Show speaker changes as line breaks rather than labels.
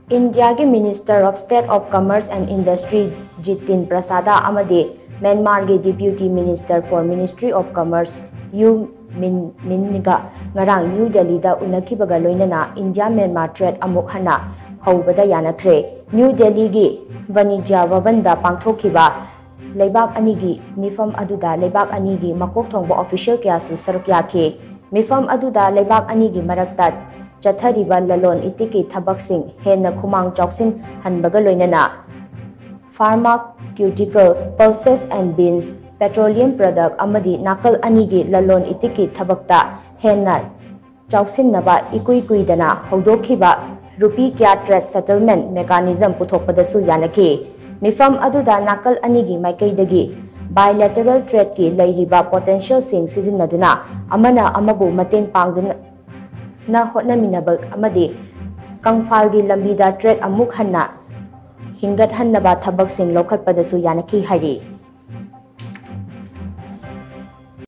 India ki Minister of State of Commerce and Industry Jitin Prasada amadi Myanmar ki Deputy Minister for Ministry of Commerce Yu Minga ngarang New Delhi da unakibaga loinana India Myanmar trade amuk hana haubada yanakre New Delhi gi Vanija Vavanda pangthokiba Leibak anigi mifam aduda Leibak anigi makok thongbo official kya su saruk yakhe mifam aduda Leibak anigi maraktat Chathariba lalon itiki thabak sing henna khumang choksin hanbaga loinana pharmaceutical pulses and beans petroleum product amadi nakal anigi lalon itiki thabakta henna choksin naba ikui kuidana hodokhiba rupee kya trade settlement mechanism puthokpadasu yanaki mifam aduda nakal anigi maikaidagi bilateral trade ki leiriba potential sing sizinaduna amana amabu mateng pangduna na hotnaminabag amadi kangfalgi lambida trade amuk hanna hingat hannaba thabak sing lokhatpadasu yanaki hari